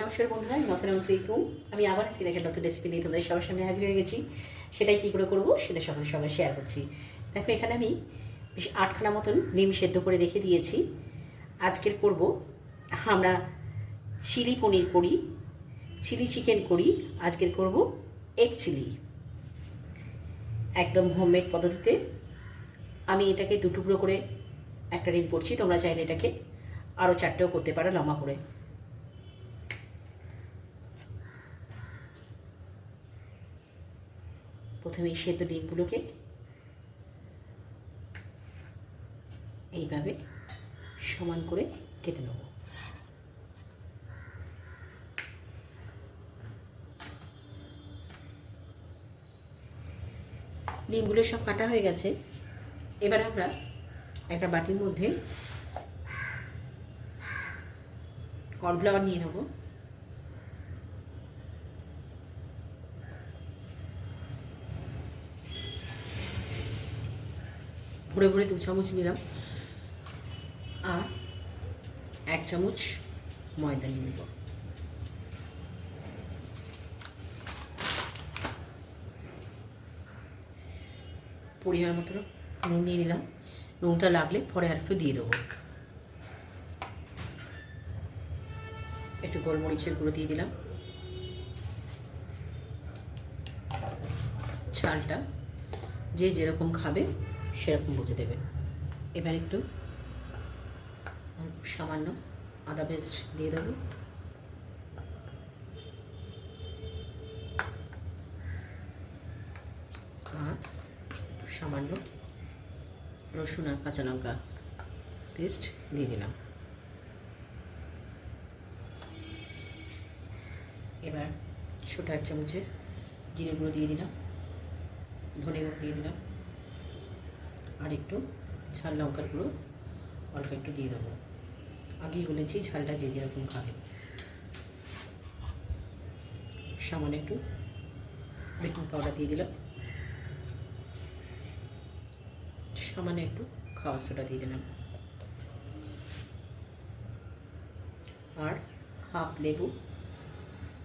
নমস্কার বন্ধুরা, আমি আসসালামু আলাইকুম। আমি আবার আজকে একটা নতুন রেসিপি নিয়ে তোমাদের সবার সামনে হাজির হয়ে গেছি। সেটাই কী করে করবো সেটা সকলের সঙ্গে শেয়ার করছি। দেখো, এখানে আমি বেশ 8খানা মতন ডিম সেদ্ধ করে রেখে দিয়েছি। আজকের করব আমরা চিলি পনির করি, চিলি চিকেন করি। আজকের করব এগ চিলি, একদম হোমমেড পদ্ধতিতে। আমি এটাকে দুটুকরো করে একটা ডিম করছি। তোমরা চাইলে এটাকে আরও 4টেও করতে পারো লম্বা করে। প্রথমে এই সেদ্ধ ডিমগুলোকে এইভাবে সমান করে কেটে নেব। ডিমগুলো সব কাটা হয়ে গেছে। এবার আমরা একটা বাটির মধ্যে কর্নফ্লাওয়ার নিয়ে নেব। ভরে ভরে 2 চামচ নিলাম, আর 1 চামচ ময়দা নিয়ে নেব। পরিমাণ মতো নুন নিয়ে নিলাম। নুনটা লাগলে পরে আর একটু দিয়ে দেবো। একটু গোলমরিচের গুঁড়ো দিয়ে দিলাম। ঝালটা যে যেরকম খাবে সেরকম বুঝে দেবেন। এবার একটু সামান্য আদা পেস্ট দিয়ে দেবো, আর সামান্য রসুন আর কাঁচা লঙ্কা পেস্ট দিয়ে দিলাম। এবার ছোটো 1 চামচের জিরে গুঁড়ো দিয়ে দিলাম, ধনে গুঁড়ো দিয়ে দিলাম, আর একটু ঝাল লঙ্কার গুঁড়ো অল্প একটু দিয়ে দেবো। আগেই বলেছি ঝালটা যে যেরকম খাবে। সামান্য একটু বেকিং পাউডার দিয়ে দিলাম, সামান্য একটু খাওয়ার সোডা দিয়ে দিলাম, আর হাফ লেবু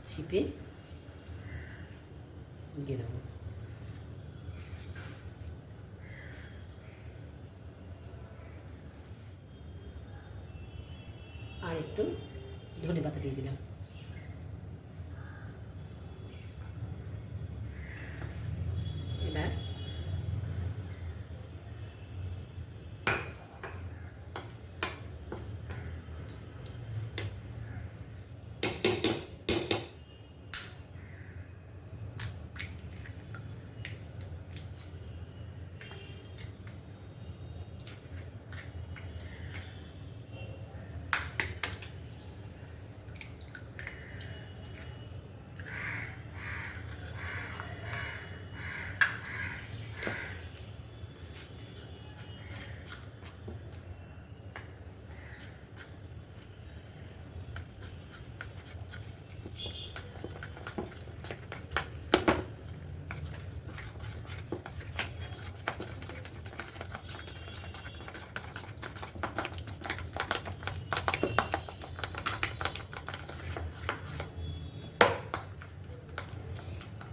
চিপে দিয়ে দেবো। আর একটু ধনে পাতা দিয়ে দিলাম। এবার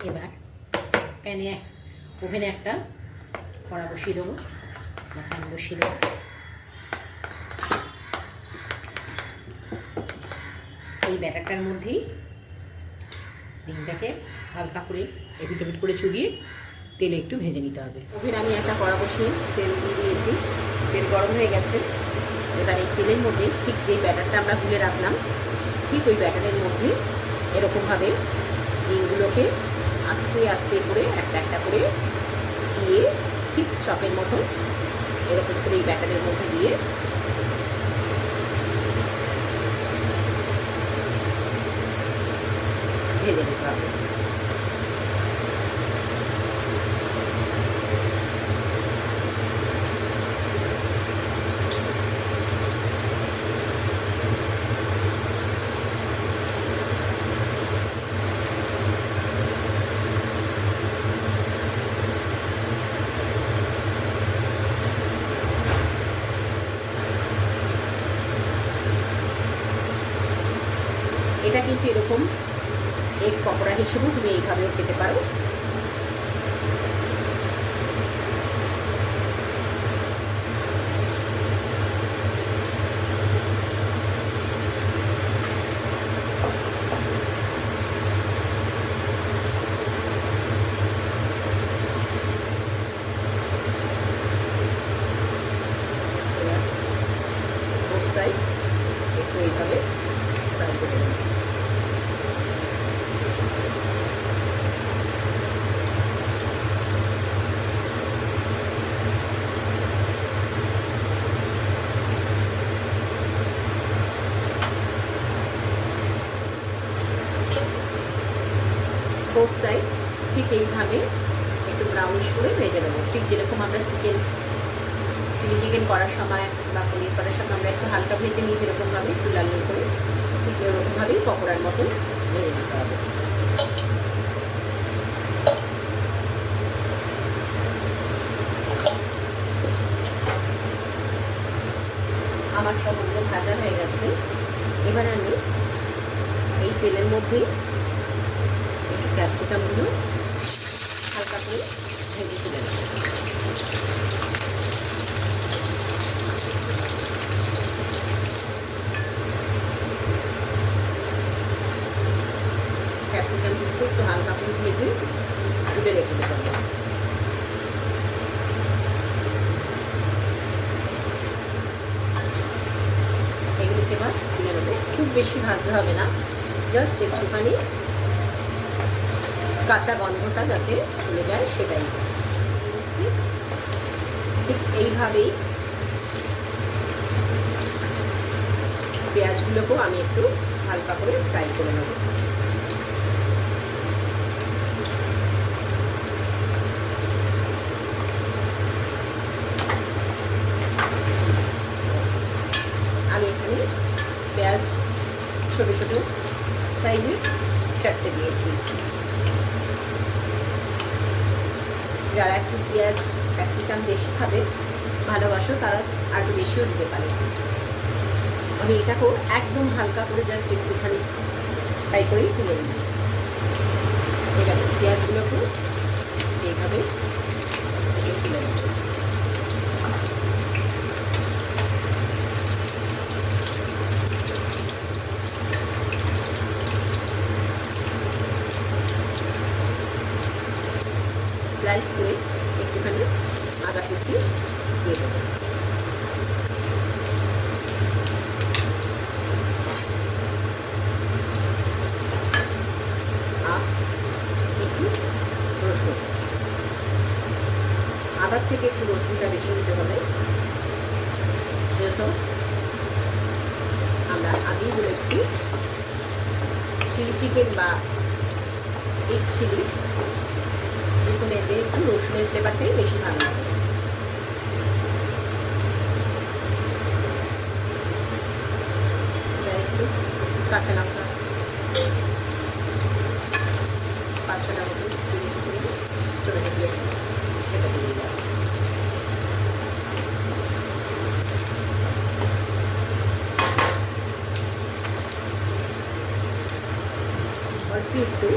এবার প্যানে ওভেনে একটা কড়া বসিয়ে দেবো, প্যান বসিয়ে দেবো। এই ব্যাটারটার মধ্যেই ডিমটাকে হালকা করে এপিট ওপিট করে চুবিয়ে তেলে একটু ভেজে নিতে হবে। ওভেনে আমি একটা কড়া বসিয়ে তেল দিয়ে দিয়েছি। তেল গরম হয়ে গেছে। এবার এই তেলের মধ্যে ঠিক যেই ব্যাটারটা আমরা গুলে রাখলাম, ঠিক ওই ব্যাটারের মধ্যে এরকমভাবে ডিমগুলোকে আস্তে আস্তে করে একটা একটা করে দিয়ে ঠিক চপের মতো এরকম করে এই ব্যাটারের মধ্যে দিয়ে ভেজে নিতে হবে। এটাকে কিন্তু এরকম এগ পকোড়া হিসেবেও তুমি এইভাবেও খেতে পারো। একটু এইভাবে ফ্রাই করে নেব। বোথ সাইড ঠিক এইভাবে একটু ব্রাউনিশ করে ভেজে নেবো, ঠিক যেরকম আমরা চিলি চিকেন করার সময় বা পনির করার সময় আমরা একটু হালকা ভেজে নিই, যেরকমভাবে একটু লাল লাল করে, ঠিক এরকমভাবেই পকোড়ার মতো ভেজে নিতে হবে। আমার সবগুলো ভাজা হয়ে গেছে। এবারে আমি এই তেলের মধ্যেই একটু ক্যাপসিকামগুলো হালকা করে ভেজে তুলে নেব। ক্যাপসিকামগুলো একটু হালকা করে ভেজে তুলে রেখে দিতে হবে। এগুলোকে এবার তুলে নেবো। খুব বেশি ভাজতে হবে না, জাস্ট একটুখানি কাঁচা গন্ধটা যাতে চলে যায় সেটাই দিচ্ছি। ঠিক এইভাবেই পেঁয়াজগুলোকেও আমি একটু হালকা করে ফ্রাই করে নেব। আমি এখানে পেঁয়াজ ছোটো ছোটো সাইজের চারটে দিয়েছি। যারা একটু পেঁয়াজ ক্যাপসিকাম বেশি খাবে ভালোবাসো তারা আর একটু বেশিও দিতে পারে। আমি এটাকেও একদম হালকা করে জাস্ট একটুখানি ফ্রাই করেই তুলে নিই। এবার পেঁয়াজগুলোকে এইভাবে তুলে নেব। স্লাইস করে একটুখানি আদা কুচি দিয়ে দেবো। আর একটু রসুন, আদার থেকে একটু রসুনটা বেশি দিতে হবে, যেহেতু আমরা আগেই বলেছি চিলি চিকেন বা এগ চিলি যেগুলো এতে একটু রসুনের ফ্লেভারটাই বেশি ভালো লাগে। একটু কাঁচা লঙ্কা 5-6টা মতো চিনি ছোটো ছোটো সেটা দিয়ে দেওয়া। অল্প একটু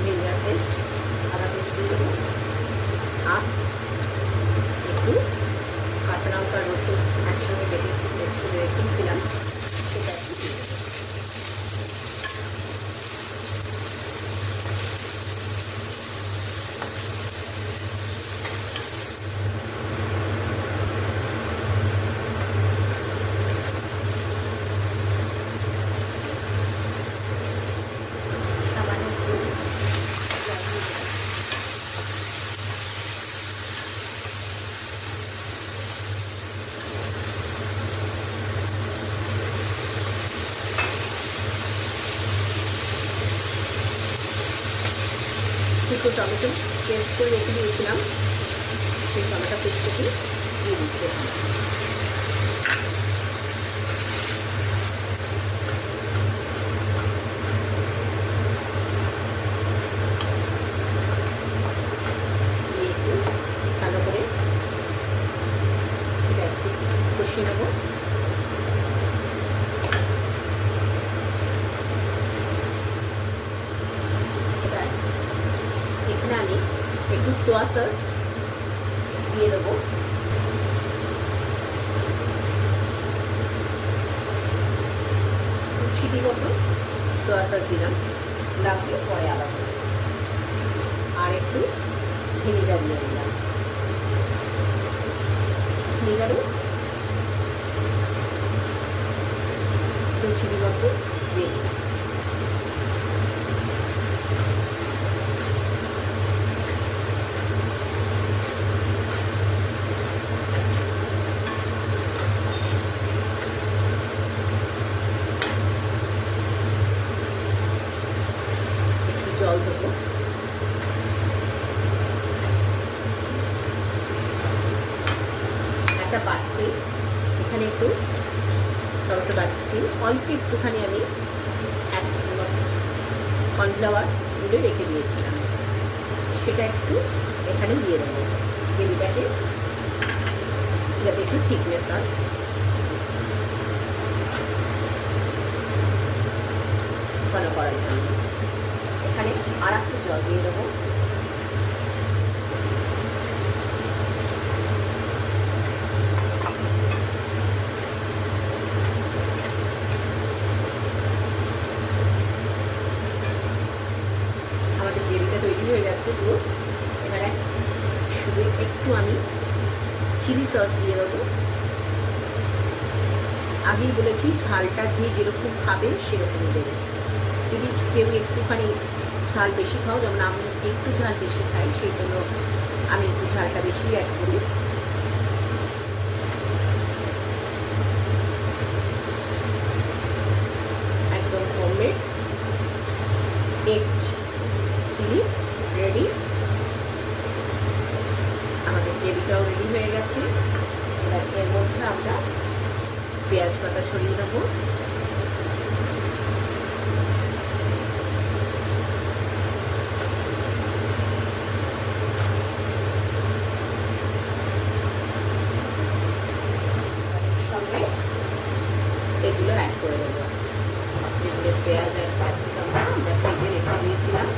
ভিনেগার পেস্ট, আদা পেস্ট দিয়ে দেবো, আর একটু কাঁচা লঙ্কা রসুন একসঙ্গে বেটে পেস্ট করে রেখেছিলাম সেটা একটু দিয়ে দেবো। দুটো টমেটো পেস্ট করে রেখে দিয়েছিলাম, সেই টমেটো পেস্টটাকে দিয়ে দিচ্ছি। দিয়ে একটু ভালো করে এটা একটু কষিয়ে নেব। সোয়া সস দিয়ে দেবো। ছিটি মতো সোয়া সস দিলাম, লাগলে পরে আবার আর একটু ভিনিগার দিয়ে দিলাম। ভিনিগারও একটু ছিটি মতো দিয়ে দিলাম। জল দেবো, একটা বাটি এখানে একটু টমেটো বাটি অল্প একটুখানি আমি এক স্পুন কর্নফ্লাওয়ার গুলে রেখে দিয়েছিলাম, সেটা একটু এখানে দিয়ে দেবো গ্রেভিটাকে, যাতে একটু থিকনেস হয়। ঘন করার জন্য এখানে আর একটু জল দিয়ে দেবো। আমাদের গ্রেভিটা তৈরি হয়ে গেছে পুরো। এবারে শুধু একটু আমি চিলি সস দিয়ে দেবো। আগেই বলেছি ঝালটা যে যেরকম খাবে সেরকমই দেবে। যদি কেউ একটুখানি ঝাল বেশি খাও, যেমন আমি একটু ঝাল বেশি খাই, সেই জন্য আমি একটু ঝালটা বেশি অ্যাড করি। একদম হোমমেড এগ চিলি রেডি। আমাদের গ্রেভিটাও রেডি হয়ে গেছে। এবার এর মধ্যে আমরা পেঁয়াজ পাতা ছড়িয়ে দেবো। সঙ্গে এগুলো অ্যাড করে দেবো, যেগুলো পেঁয়াজ আর ক্যাপসিকাম আমরা ভেজে রেখে দিয়েছিলাম।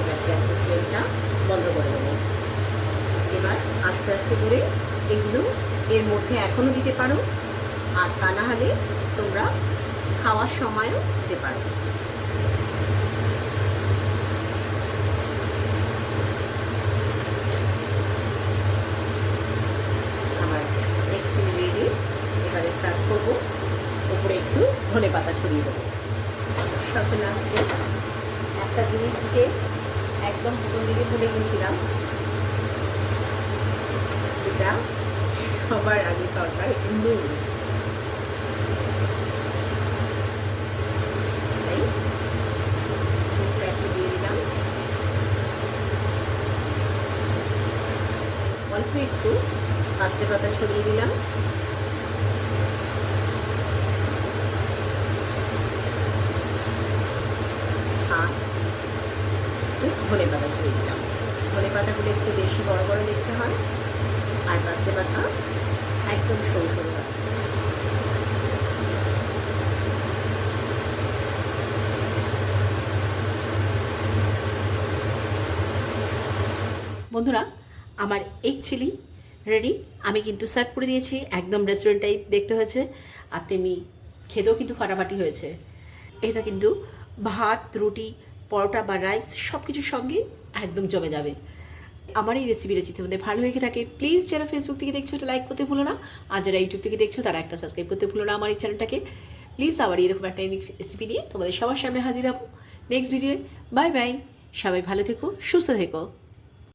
এবার গ্যাসের ফ্লেমটা বন্ধ করে দেবো। এবার আস্তে আস্তে করে এগুলো এর মধ্যে এখনও দিতে পারো, আর তা না হলে তোমরা খাওয়ার সময়ও দিতে পারো। আমার এগ চিলি রেডি। এবারে সার্ভ করবো। ওপরে একটু ধনেপাতা ছড়িয়ে দেবো। সব লাস্টে একটা জিনিস দিতে একদম প্রথম দিকে ভুলে গেছিলাম, এটা সবার আগে দরকার নুন। তাই নুনটা একটু দিয়ে দিলাম, অল্প একটু কাস্তে পাতা ছড়িয়ে দিলাম, আর ধনে পাতা ছড়িয়ে দিলাম। ধনে পাতাগুলো একটু বেশি বড় বড় দেখতে হয়, আর কাস্তে পাতা একদম সরু সরু হয়। বন্ধুরা, আমার এগ চিলি রেডি। আমি কিন্তু সার্ভ করে দিয়েছি, একদম রেস্টুরেন্ট টাইপ দেখতে হয়েছে, আর তেমনি খেতেও কিন্তু ফাটাফাটি হয়েছে। এটা কিন্তু ভাত, রুটি, পরোটা বা রাইস সব কিছুর সঙ্গে একদম জমে যাবে। আমার এই রেসিপিটা যদি তোমাদের ভালো লেগে থাকে, প্লিজ যারা ফেসবুক থেকে দেখছো ওটা লাইক করতে ভুলো না, আর যারা ইউটিউব থেকে দেখছো তারা একটা সাবস্ক্রাইব করতে ভুলো না আমার এই চ্যানেলটাকে। প্লিজ আবার এরকম একটা রেসিপি নিয়ে তোমাদের সবার সামনে হাজির হবো নেক্সট ভিডিওয়ে। বাই বাই, সবাই ভালো থেকো, সুস্থ থেকো।